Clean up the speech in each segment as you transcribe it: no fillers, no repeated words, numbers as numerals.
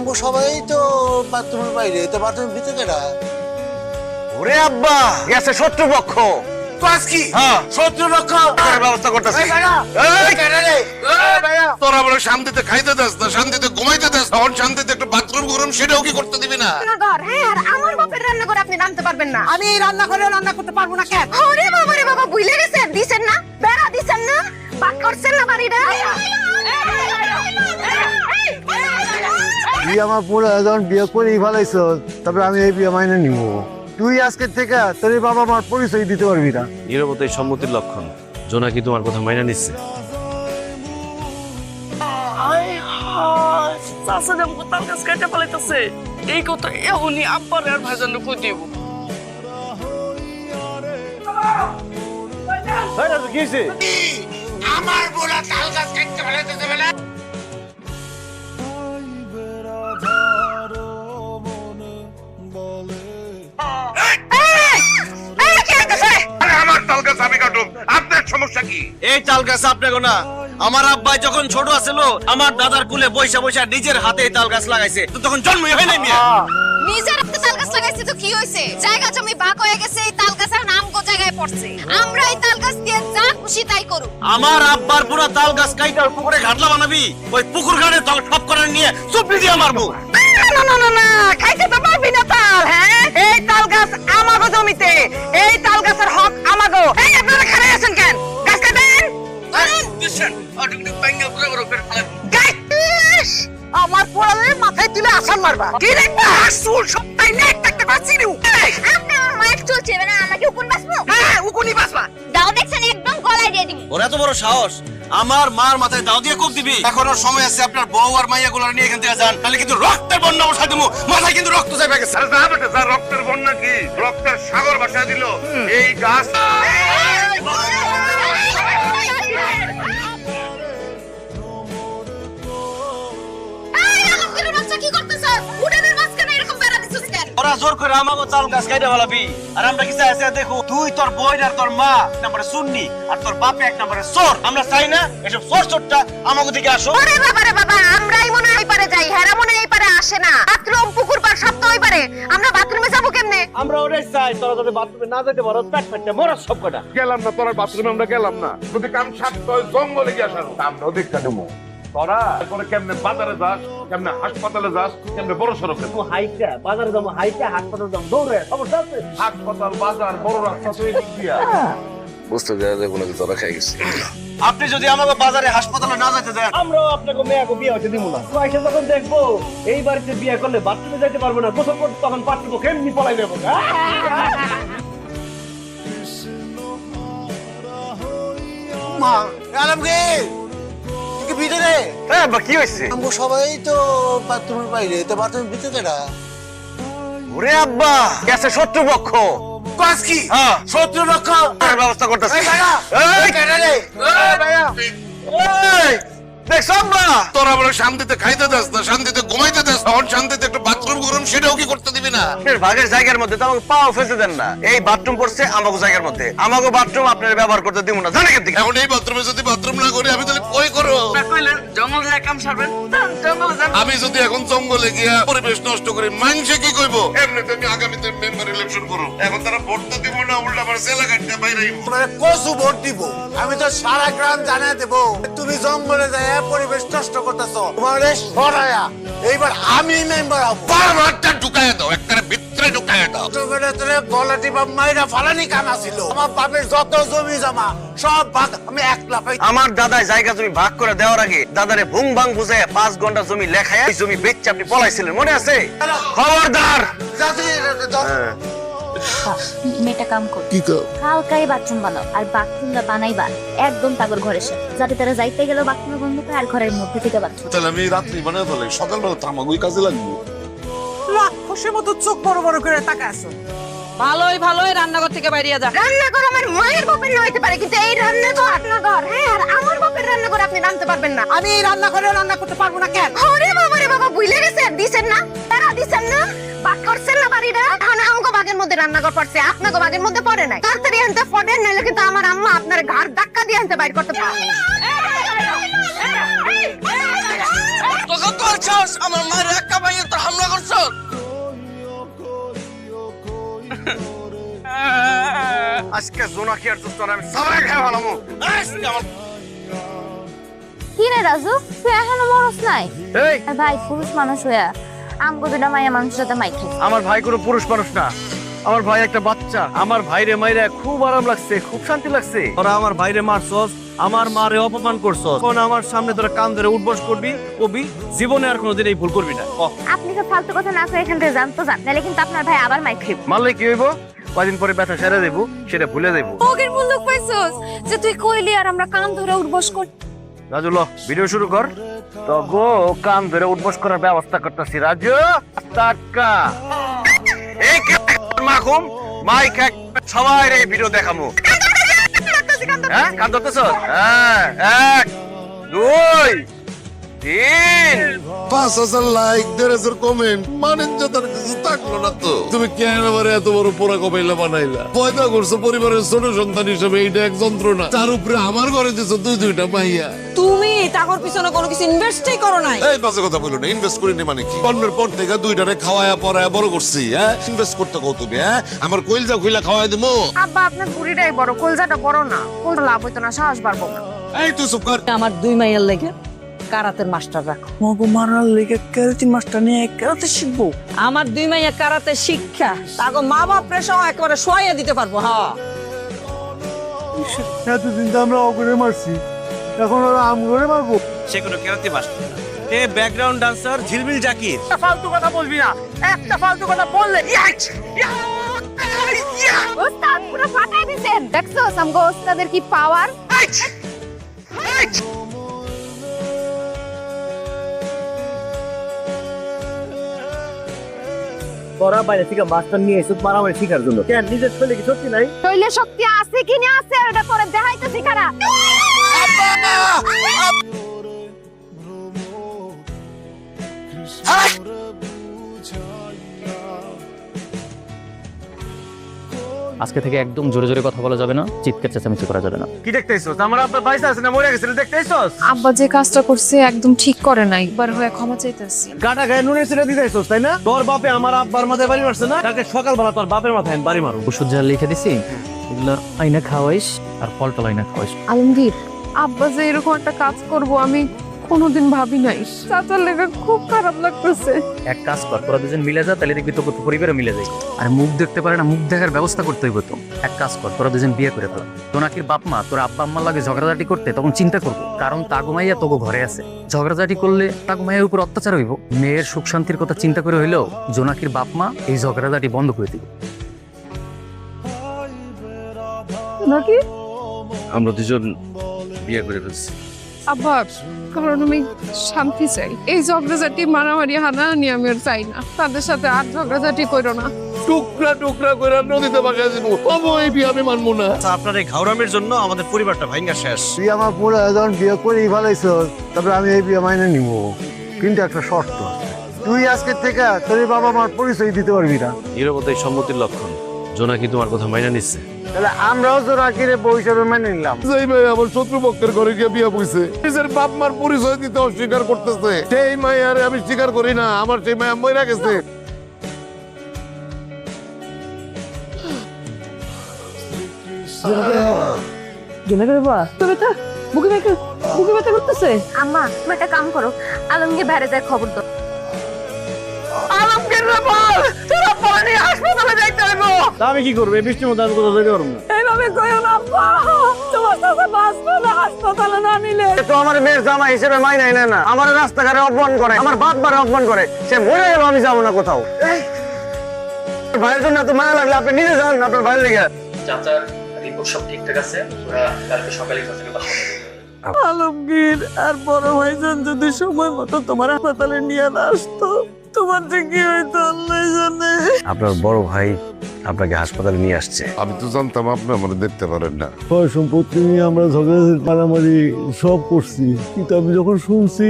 আমগো সবাই তো বাথরুমের বাইরে, তো বাথরুমের ভিতরে কেডা? ওরে আব্বা গেছে শত্রুপক্ষ। পাস কি? হ্যাঁ। শত্রু রক্ষ ব্যবস্থা করতেছি। তোরা বলে শান্তিতে খাইতে দাস না, শান্তিতে ঘুমাইতে দাস, এখন শান্তিতে একটা বাথরুম গরম সেটাও কি করতে দিবি না? রান্নাঘর, হ্যাঁ, আর আমার বাপের রান্নাঘরে আপনি নামতে পারবেন না। আমি এই রান্নাঘরে রান্না করতে পারবো না কেন? ওরে বাবা রে বাবা, ভুলে গেছেন, দিছেন না, বেড়া দিছেন না, বাক করছেন না বাড়িটা। তুই আমার পুরো যখন বিয়ে করেই ফেলাইছ, তবে আমি এই বিয়ে মাইনে নিব। তুই আজকে থেকে তোর বাবা মার পরিচয় দিতে পারবি না। নীরবতাই সম্মতির লক্ষণ। জোনাকি তোমার কথা মাইনা নিচ্ছে। চাচা যেমন তাল গাছ কেটে পালাইতেছে, এই কথা এখনই আব্বার আর ভাইজান কই দিব। আমার বলা তাল গাছ কাটতে ফেলাইতেছে বলে? আরে আমার তাল গাছ আমি কাটুম, আপনার সমস্যা কি? এই তাল গাছ আপনাকে না, আমার আব্বাই যখন ছোট ছিল আমার দাদার কুলে বৈশা বৈশা নিজের হাতে এই তাল গাছ লাগাইছে, তো তখন জন্মই হয় নাই মিয়া। নিজের একটা তাল গাছ লাগাইছে তো কি হয়েছে? জায়গা জমি ভাগ হয়ে গেছে, এই তাল গাছের নাম গো জায়গায় পড়ছে। আমরা এই তাল গাছ দিয়ে যা খুশি তাই করু। আমার আব্বার পুরো তাল গাছ কাইটা পুকুরে ঘাটলা বানাবি, ওই পুকুর ঘাটে তাল ঠপ করে নিয়ে চুপড়ি দিয়ে মারবো। না না না না, খাইতে তো পারবি না তাল। হ্যাঁ, এই তাল গাছ আমাগো জমিতে, এই তাল গাছের হক আমাগো। এই আপনারা খাড়া আছেন কেন? গাছ কাটেন। গাইস, আমার পোড়ালে মাথায় তুলে আসান মারবা। কি দেখবা? চুল সবটাই না একটা একটা করে চিরিউ। আপনি আমার মাইক চলছে না, আমাকে উকুন বাসবো। হ্যাঁ, উকুনি বাসবা। দাও দেখছেন, একদম গলায় দিয়ে দিব। ওর এত বড় সাহস, আমার মার মাথায় দাও দিয়ে কোপ দিবি? এখনো সময় আছে, আপনার বউ আর মাইয়া গুলো নিয়ে এখান থেকে যান, তাহলে কিন্তু রক্তের বন্যা বসাই দেবো, মাথায় কিন্তু রক্ত যাবে গেছে। আরে যা বেটা যা, রক্তের বন্যা কি রক্তের সাগর ভাষা দিল এই গাছ। কি করতেছ? উড়ানের মাঝখানে এরকম বেড়া দিছিস কেন? ওরা জোর করে আমাকে তাল গাছ কাইটা ফেলাবি, আর আমরা কি চাই দেখো, তুই তোর বই আর তোর মা এক নম্বরে সুন্নি, আর তোর বাপে এক নম্বরে চোর। আমরা চাই না এসব চোর চোরটা আমাকে দিকে আসো। ওরে বাবা রে বাবা, আমরাই মনে হয় পারে যাই, হেরা মনে হয় পারে আসে না। বাথরুম পুকুর পার সব তো ওই পারে, আমরা বাথরুমে যাবো কেমনে? আমরা ওটাই চাই, তোরা যদি বাথরুমে না যেতে পারো পেট পেটে মরার সব কটা। গেলাম না তোর বাথরুমে, আমরা গেলাম না, যদি কাম সারতে হয় জঙ্গলে গিয়ে আসার আমরাও দেখতে নেবো। তোরা করে কেমনে বাজারে যাস, কেমনে হাসপাতালে যাস, কেমনে বড় সড়কে হাইটা বাজারে যাবো, হাইটা হাসপাতাল যাবো, দৌড়ে সমস্যা আছে? হাসপাতাল বাজার বড় রাস্তা তো এদিক দিয়া। বুঝতে দেওয়া যাবে না যে তোরা খাই গেছে। আপনি যদি আমাকে বাজারে হাসপাতালে না যেতে দেন, আমরাও আপনাকে মেয়েকে বিয়ে হতে দিব না। পয়সা যখন দেখবো এই বাড়িতে বিয়ে করলে বাথরুমে যাইতে পারবো না, গোসল করতে তখন পারবো, কেমনি পলাই দেবো। মা আলমগীর, তুই কি ভিতরে? হ্যাঁ বা কি হয়েছে? আমগো সবাই তো বাথরুমের বাইরে, তো বাথরুমের ভিতরে কেডা? ওরে আব্বা গেছে শত্রুপক্ষ। পাস কি? হ্যাঁ। শত্রু রক্ষ ব্যবস্থা করতেছি। দেখছো আব্বা, তোরা বলে শান্তিতে খাইতে দাস না, শান্তিতে ঘুমাইতে দাস, এখন শান্তিতে একটা বাথরুম গরম সেটাও কি করতে দিবি না? ভাগের জায়গার মধ্যে তো আমাকে পাও ফেলতে দেন না। এই বাথরুম পড়ছে আমাকে জায়গার মধ্যে, আমাকে বাথরুম আপনার ব্যবহার করতে দিব না, জানেন কেন? এখন এই বাথরুমে যদি বাথরুম না করি আমি তাহলে কই করো? কইলেন জঙ্গলে যায় কাম সারবেন, জঙ্গলে যান। আমি যদি এখন জঙ্গলে গিয়া পরিবেশ নষ্ট করি, মানুষে কি কইবো? এমনিতে আমি আগামীতে মেম্বার ইলেকশন করব, এখন তারা ভোট তো দিব না, উল্টা আমার জেলা কাটতে বাইরে। মানে কসু ভোট দিব, আমি তো সারা গ্রাম জানাই দেবো তুমি জঙ্গলে যায় পরিবেশ নষ্ট করতেছো। তোমার সরায়া এইবার আমি মেম্বার হবো। বারবারটা ঢুকায় দাও, একবারে ভিতরে ঢুকায় দাও। গলা টিপা মাইরা ফালানি কানা ছিল। আমার বাপের যত জমি জমা সব ভাগ আমি একলা পাই। আমার দাদাই জায়গা জমি ভাগ করে দেওয়ার আগে দাদারে ভুং ভাং বুঝে 5 ঘন্টা জমি লেখায় এই জমি বেচে আপনি পলাইছিলেন, মনে আছে? খবরদার। মেয়েটা কাম কর, হালকাই বাথরুম বানাও, আর বাথরুমটা বানাইবা একদম তাগর ঘরের সাথে, যাতে তারা যাইতে গেলেও বাথরুমে বন্ধ পায় আর ঘরের মধ্যে থেকে বাথরুম। তাহলে আমি রাত্রি বানায় ফেলে সকালবেলা তামাগুই কাজে লাগবে। রাক্ষসের মতো চোখ বড় বড় করে তাকায় আছো। ভালোই ভালোই রান্নাঘর থেকে বাইরে যা। রান্নাঘর আমার মায়ের বাপের হইতে পারে, কিন্তু এই রান্নাঘর, হ্যাঁ, আর আমার বাপের রান্নাঘর আপনি নামতে পারবেন না। আমি এই রান্নাঘরে রান্না করতে পারবো না কেন? ওরে বাবা রে বাবা, ভুলে গেছেন, দিছেন না, বেড়া দিছেন না, বাক করছেন না বাড়িটা। এখন আমগো বাগের মধ্যে রান্নাঘর পড়ছে, আপনাগো বাগের মধ্যে পড়ে নাই। তাড়াতাড়ি আনতে পড়েন, নাহলে কিন্তু আমার আম্মা আপনার ঘাড় ধাক্কা দিয়ে আনতে বাইর করতে পারে। তোকে তোর চাষ আমার মায়ের একা ভাই আজকে জোনাকি আর তোর আমি সবাই খেয়ে ভালামু আজকে আমার কি রে রাজু তুই এখনো মরস নাই এই আর ভাই পুরুষ মানুষ হইয়া আমগো দুটা মাইয়া মানুষের সাথে মাই খাই আমার ভাই কোনো পুরুষ মানুষ না, আমার ভাই একটা বাচ্চা। আমার ভাইরে মাইরা খুব আরাম লাগছে, খুব শান্তি লাগছে। তোরা আমার ভাইরে মারছস, আমার মারে অপমান করছস, কোন আমার সামনে তোরা কান ধরে উঠবস করবি, কবি জীবনে আর কোনোদিন এই ভুল করবি না। আপনি তো ফালতু কথা না কই এখান থেকে জান তো জান, নাহলে কিন্তু আপনার ভাই আবার মাই খাইব। মারলে কি হইব? কদিন পরে ব্যথা সেরে দেবো, সেটা ভুলে দেবো। ওগের মুলুক পাইছস যে তুই কইলি আর আমরা কান ধরে উঠবস কর। রাজু ল ভিডিও শুরু কর। তো গো কান ধরে উঠবস করার ব্যবস্থা করতেছি। রাজু টাকা এই মাখুম মাইক সবাই এই ভিডিও দেখামু। হ্যাঁ কান ধরতেছ? হ্যাঁ 1 2 3 5,000 লাইক 1,500 কমেন্ট মানেন যে তার কিছু থাকলো না তো। তুমি কেন আমার এত বড় পোড়া কপাইলা বানাইলা? পয়দা করছো পরিবারের ছোট সন্তান হিসেবে, এইটা এক যন্ত্রণা। তার উপরে আমার ঘরে দিছো দুইটা মাইয়া। তুমি টাকার পিছনে কোনো কিছু ইনভেস্টই করো নাই। এই বাজে কথা বলো না, ইনভেস্ট করিনি মানে কি? জন্মের পর থেকে দুইটারে খাওয়ায়া পড়ায়া বড় করছি। হ্যাঁ ইনভেস্ট করতে কও তুমি? হ্যাঁ আমার কইলজা খুইলা খাওয়াই দেবো? আব্বা আপনার বুড়িটাই বড়, কলজাটা বড় না। কোনটা লাভ হইতো না, সাহস বাড়বো না। এই তুই চুপ কর। আমার 2 মাইয়ার লেগে কারাতের মাস্টার রাখো। মগো মারার লেগে ক্যারাতে মাস্টার নিয়ে ক্যারাতে শিখবো। আমার 2 মাইয়া কারাতে শিক্ষা তাগো মা বাপরে সহ একেবারে শোয়াইয়া দিতে পারবো। হ্যাঁ এতদিন তো আমরা অগরে মারছি, এখন ওরা আম করে মারবো। সে কোনো কেরাতে মাস্টার না, এ ব্যাকগ্রাউন্ড ডান্সার ঝিলমিল জাকির। ফালতু কথা বলবি না, একটা ফালতু কথা বললে ওস্তাদ পুরো ফাটাই দিছেন। দেখছস আমগো ওস্তাদের কি পাওয়ার। তোরা বাইরে থেকে মাস্টার নিয়ে এসে মারামারি শিখার জন্য। কেন নিজের শরীরে কি শক্তি নাই? শৈলে শক্তি আছে কি না আছে এটা করে দেখাইতেছি খারা। আজকে থেকে একদম জোরে জোরে কথা বলা যাবে না, চিৎকার চেঁচামেচি করা যাবে না। কি দেখতেইছস? আমার আব্বা পয়সা আছে না মরে গেছে দেখতেইছস? আব্বা যে কাজটা করছে একদম ঠিক করে নাই, এবার হয়ে ক্ষমা চাইতেছি। গাটা গায়ে নুনে ছেড়ে দিতেইছস তাই না? তোর বাপে আমার আব্বার মাথায় বাড়ি মারছে না, তাকে সকালবেলা তোর বাপের মাথায় আমি বাড়ি মারু। ওষুধ যা লিখে দিছি এগুলো আইনা খাওয়াইস আর ফলটা আইনা খাওয়াইস। আলমগীর, আব্বা যে এরকম একটা কাজ করব আমি কোনোদিন ভাবি নাই। চাচার লেগে খুব খারাপ লাগতেছে। এক কাজ কর, তোরা দুজন মিলে যা, তাহলে দেখবি তোকে পরিবারে মিলে যায়। আর মুখ দেখতে পারে না, মুখ দেখার ব্যবস্থা করতে হইব তো। এক কাজ কর, তোরা দুজন বিয়ে করে ফেল। জোনাকির বাপ মা তোর আব্বা আম্মার লাগে ঝগড়াঝাটি করতে তখন চিন্তা করবো, কারণ তাগুমাইয়া তোকে ঘরে আছে। ঝগড়াঝাটি করলে তাগুমাইয়ের উপর অত্যাচার হইব। মেয়ের সুখ শান্তির কথা চিন্তা করে হইলেও জোনাকির বাপ মা এই ঝগড়াঝাটি বন্ধ করে দিবে। নাকি আমরা দুজন বিয়ে করে ফেলছি আব্বা, কারণ আমি শান্তি চাই। এই ঝগড়াঝাটি মারামারি হানাহানি আমি আর চাই না। তাদের সাথে আর ঝগড়াঝাটি করো না। টুকরা টুকরা করে নদীতে বাগা দেবো। এই বিয়ে আমি মানবো না। আপনার এই ঘাউরামের জন্য আমাদের পরিবারটা ভাঙা শেষ। তুই আমার পুরো যখন বিয়ে করেই ফেলাইছ, তারপরে আমি এই বিয়ে মাইনে নিব, কিন্তু একটা শর্ত আছে। তুই আজকে থেকে তোর বাবা মার পরিচয় দিতে পারবি না। নীরবতাই সম্মতির লক্ষণ। জোনাকি তোমার কথা মাইনা নিচ্ছে, তাহলে আমরাও তো রাকিরে বউ হিসাবে মেনে নিলাম। যেই মেয়ে আমার শত্রুপক্ষের ঘরে গিয়ে বিয়ে বইছে, নিজের বাপ মার পরিচয় দিতে অস্বীকার করতেছে, সেই মায়ের আমি স্বীকার করি না। আমার সেই মায়া মইরা গেছে। বুকে ব্যথা করতেছে। আম্মা তুমি একটা কাম করো, আলমগীর বাইরে যায় খবর দাও। আলমগীর রে বল, তোরা পানি হাসপাতালে যাইতে হইব। তা আমি কি করবো? এই বৃষ্টির মধ্যে আমি কোথাও যেতে পারবো না। এইভাবে কইও না আব্বা, তোমার চাচা বাঁচবে না হাসপাতালে না নিলে। তো আমার মেয়ের জামা হিসেবে মাইনাই নেয় না, আমার রাস্তাঘাটে অপমান করে, আমার বাপ মারে অপমান করে। সে মরে গেল, আমি যাবো না কোথাও। ভাইয়ের জন্য এত মায়া লাগলে আপনি নিজে যান আপনার ভাইয়ের লেগে। চাচার রিপোর্ট সব ঠিকঠাক আছে, ওরা কালকে সকালে চাচাকে বাসা আলমগীর আর বড় ভাইজান যদি সময় মতো তোমার হাসপাতালে নিয়ে না আসতো, তোমার যে কি হইতো আল্লাহ জানে। আপনার বড় ভাই আপনাকে হাসপাতালে নিয়ে আসছে। আমি তো জানতাম আপনি আমার দেখতে পারেন না। সম্পত্তি নিয়ে আমরা ঝগড়াঝাটি মারামারি সব করছি, কিন্তু আমি যখন শুনছি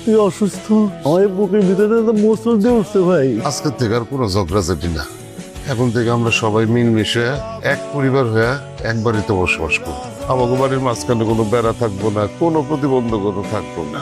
তুই অসুস্থ, আমার বুকের ভিতরে মোচড় দিয়ে উঠছে ভাই। আজকের থেকে আর কোনো ঝগড়াঝাটি না। এখন থেকে আমরা সবাই মিলমিশে এক পরিবার হয়ে এক বাড়িতে বসবাস করবো। আমাকে বাড়ির মাঝখানে কোনো বেড়া থাকবো না, কোনো প্রতিবন্ধকতা থাকবো না।